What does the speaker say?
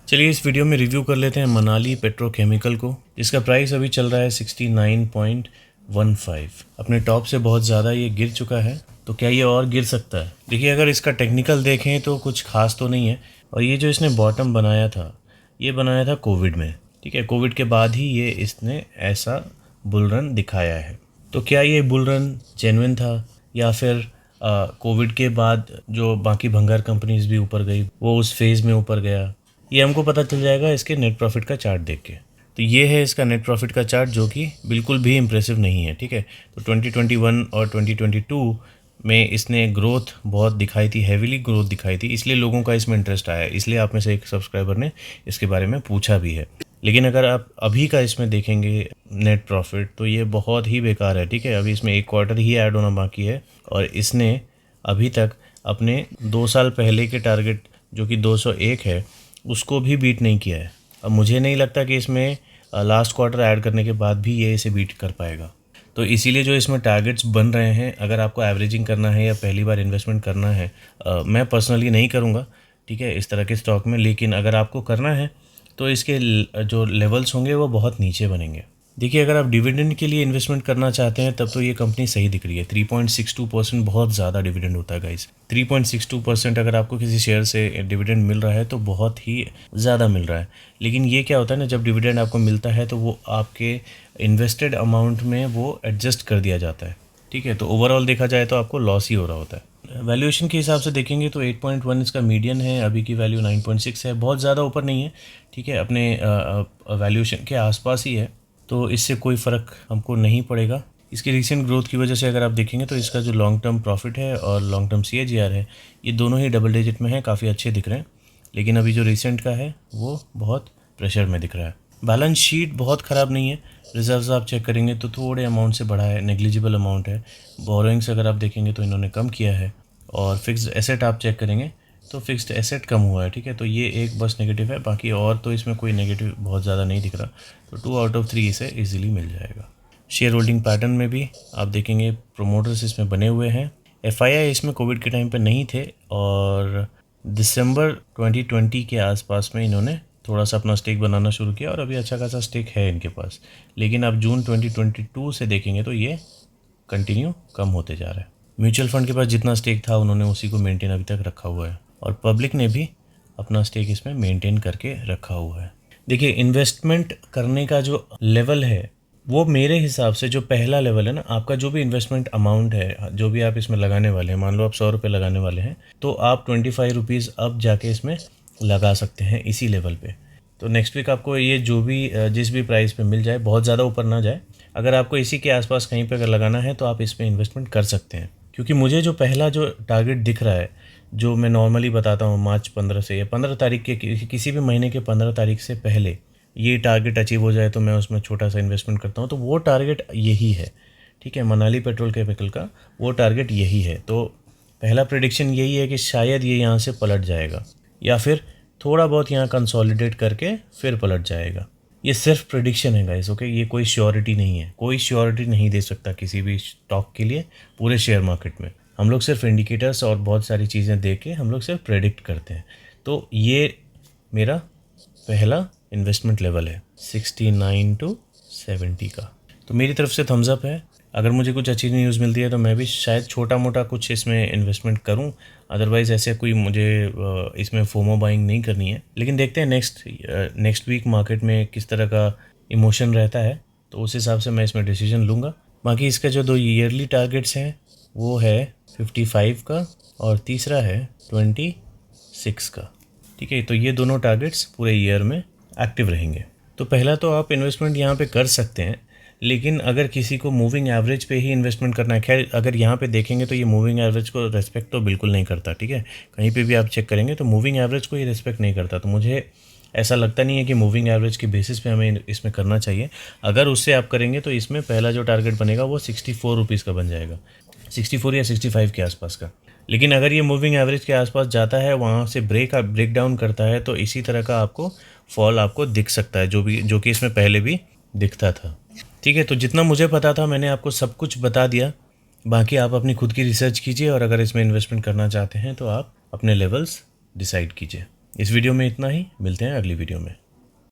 चलिए इस वीडियो में रिव्यू कर लेते हैं मनाली पेट्रोकेमिकल को, जिसका प्राइस अभी चल रहा है 69.15। अपने टॉप से बहुत ज़्यादा ये गिर चुका है, तो क्या ये और गिर सकता है? देखिए, अगर इसका टेक्निकल देखें तो कुछ खास तो नहीं है। और ये जो इसने बॉटम बनाया था, ये बनाया था कोविड में। ठीक है, कोविड के बाद ही ये इसने ऐसा बुल रन दिखाया है। तो क्या ये बुल रन जेन्युइन था, या फिर कोविड के बाद जो बाकी भंगार कंपनीज भी ऊपर गई वो उस फेज़ में ऊपर गया? ये हमको पता चल जाएगा इसके नेट प्रॉफिट का चार्ट देख के। तो ये है इसका नेट प्रॉफिट का चार्ट, जो कि बिल्कुल भी इम्प्रेसिव नहीं है। ठीक है, तो 2021 और 2022 में इसने ग्रोथ बहुत दिखाई थी, हेवीली ग्रोथ दिखाई थी, इसलिए लोगों का इसमें इंटरेस्ट आया, इसलिए आप में से एक सब्सक्राइबर ने इसके बारे में पूछा भी है। लेकिन अगर आप अभी का इसमें देखेंगे नेट प्रॉफिट, तो ये बहुत ही बेकार है। ठीक है, अभी इसमें एक क्वार्टर ही ऐड होना बाकी है, और इसने अभी तक अपने 2 साल पहले के टारगेट जो कि 201 है उसको भी बीट नहीं किया है। अब मुझे नहीं लगता कि इसमें लास्ट क्वार्टर ऐड करने के बाद भी ये इसे बीट कर पाएगा। तो इसीलिए जो इसमें टारगेट्स बन रहे हैं, अगर आपको एवरेजिंग करना है या पहली बार इन्वेस्टमेंट करना है, मैं पर्सनली नहीं करूँगा, ठीक है, इस तरह के स्टॉक में। लेकिन अगर आपको करना है तो इसके जो लेवल्स होंगे वो बहुत नीचे बनेंगे। देखिए, अगर आप डिविडेंड के लिए इन्वेस्टमेंट करना चाहते हैं तब तो ये कंपनी सही दिख रही है। 3.62% बहुत ज़्यादा डिविडेंड होता है गाइस। 3.62% अगर आपको किसी शेयर से डिविडेंड मिल रहा है तो बहुत ही ज़्यादा मिल रहा है। लेकिन ये क्या होता है ना, जब डिविडेंड आपको मिलता है तो वो आपके इन्वेस्टेड अमाउंट में वो एडजस्ट कर दिया जाता है। ठीक है, तो ओवरऑल देखा जाए तो आपको लॉस ही हो रहा होता है। वैल्यूएशन के हिसाब से देखेंगे तो 8.1 इसका मीडियन है, अभी की वैल्यू 9.6 है, बहुत ज़्यादा ऊपर नहीं है। ठीक है, अपने वैल्यूएशन के आसपास ही है, तो इससे कोई फ़र्क हमको नहीं पड़ेगा। इसकी रिसेंट ग्रोथ की वजह से अगर आप देखेंगे तो इसका जो लॉन्ग टर्म प्रॉफिट है और लॉन्ग टर्म CAGR है, ये दोनों ही डबल डिजिट में है, काफ़ी अच्छे दिख रहे हैं। लेकिन अभी जो रिसेंट का है वो बहुत प्रेशर में दिख रहा है। बैलेंस शीट बहुत ख़राब नहीं है। रिजर्व्स आप चेक करेंगे तो थोड़े अमाउंट से बढ़ा है, नेग्लिजिबल अमाउंट है। बोरोइंग्स अगर आप देखेंगे तो इन्होंने कम किया है। और फिक्स्ड एसेट आप चेक करेंगे तो फिक्स्ड एसेट कम हुआ है। ठीक है, तो ये एक बस नेगेटिव है, बाकी और तो इसमें कोई नेगेटिव बहुत ज़्यादा नहीं दिख रहा। तो 2 आउट ऑफ 3 इसे इजीली मिल जाएगा। शेयर होल्डिंग पैटर्न में भी आप देखेंगे प्रोमोटर्स इसमें बने हुए हैं। FII इसमें कोविड के टाइम पे नहीं थे, और दिसंबर 2020 के आसपास में इन्होंने थोड़ा सा अपना स्टेक बनाना शुरू किया, और अभी अच्छा खासा स्टेक है इनके पास। लेकिन अब जून 2022 से देखेंगे तो ये कंटिन्यू कम होते जा रहा है। म्यूचुअल फंड के पास जितना स्टेक था उन्होंने उसी को मेंटेन अभी तक रखा हुआ है, और पब्लिक ने भी अपना स्टेक इसमें मेंटेन करके रखा हुआ है। देखिए, इन्वेस्टमेंट करने का जो लेवल है वो मेरे हिसाब से जो पहला लेवल है ना, आपका जो भी इन्वेस्टमेंट अमाउंट है, जो भी आप इसमें लगाने वाले हैं, मान लो आप 100 रुपये लगाने वाले हैं, तो आप 25 रुपीज़ अब जाके इसमें लगा सकते हैं इसी लेवल पे। तो नेक्स्ट वीक आपको ये जो भी जिस भी प्राइस पे मिल जाए, बहुत ज़्यादा ऊपर ना जाए, अगर आपको इसी के आसपास कहीं पे अगर लगाना है तो आप इसमें इन्वेस्टमेंट कर सकते हैं। क्योंकि मुझे जो पहला जो टारगेट दिख रहा है, जो मैं नॉर्मली बताता हूँ, मार्च 15 से या 15 तारीख के किसी भी महीने के 15 तारीख से पहले ये टारगेट अचीव हो जाए तो मैं उसमें छोटा सा इन्वेस्टमेंट करता हूँ। तो वो टारगेट यही है। ठीक है, मनाली पेट्रोकेमिकल का वो टारगेट यही है। तो पहला प्रेडिक्शन यही है कि शायद ये यहाँ से पलट जाएगा, या फिर थोड़ा बहुत यहाँ कंसोलिडेट करके फिर पलट जाएगा। ये सिर्फ प्रेडिक्शन है गाइस, ओके। ये कोई श्योरिटी नहीं है, कोई श्योरिटी नहीं दे सकता किसी भी स्टॉक के लिए पूरे शेयर मार्केट में। हम लोग सिर्फ इंडिकेटर्स और बहुत सारी चीज़ें देख के हम लोग सिर्फ प्रेडिक्ट करते हैं। तो ये मेरा पहला इन्वेस्टमेंट लेवल है 69 to 70 का। तो मेरी तरफ से थम्स अप है। अगर मुझे कुछ अच्छी न्यूज़ मिलती है तो मैं भी शायद छोटा मोटा कुछ इसमें इन्वेस्टमेंट करूं, अदरवाइज़ ऐसे कोई मुझे इसमें फोमो बाइंग नहीं करनी है। लेकिन देखते हैं नेक्स्ट वीक मार्केट में किस तरह का इमोशन रहता है, तो उस हिसाब से मैं इसमें डिसीजन लूँगा। बाकी इसका जो 2 ईयरली टारगेट्स हैं वो है 55 का, और तीसरा है 26 का। ठीक है, तो ये दोनों टारगेट्स पूरे ईयर में एक्टिव रहेंगे। तो पहला तो आप इन्वेस्टमेंट यहाँ पे कर सकते हैं, लेकिन अगर किसी को मूविंग एवरेज पे ही इन्वेस्टमेंट करना है, खैर अगर यहाँ पे देखेंगे तो ये मूविंग एवरेज को रेस्पेक्ट तो बिल्कुल नहीं करता। ठीक है, कहीं पे भी आप चेक करेंगे तो मूविंग एवरेज को ही रेस्पेक्ट नहीं करता। तो मुझे ऐसा लगता नहीं है कि मूविंग एवरेज के बेसिस पे हमें इसमें करना चाहिए। अगर उससे आप करेंगे तो इसमें पहला जो टारगेट बनेगा वो 64 रुपीज़ का बन जाएगा, 64 या 65 के आसपास का। लेकिन अगर ये मूविंग एवरेज के आसपास जाता है, वहाँ से ब्रेक डाउन करता है, तो इसी तरह का आपको फॉल आपको दिख सकता है, जो कि इसमें पहले भी दिखता था। ठीक है, तो जितना मुझे पता था मैंने आपको सब कुछ बता दिया। बाकी आप अपनी खुद की रिसर्च कीजिए, और अगर इसमें इन्वेस्टमेंट करना चाहते हैं तो आप अपने लेवल्स डिसाइड कीजिए। इस वीडियो में इतना ही, मिलते हैं अगली वीडियो में।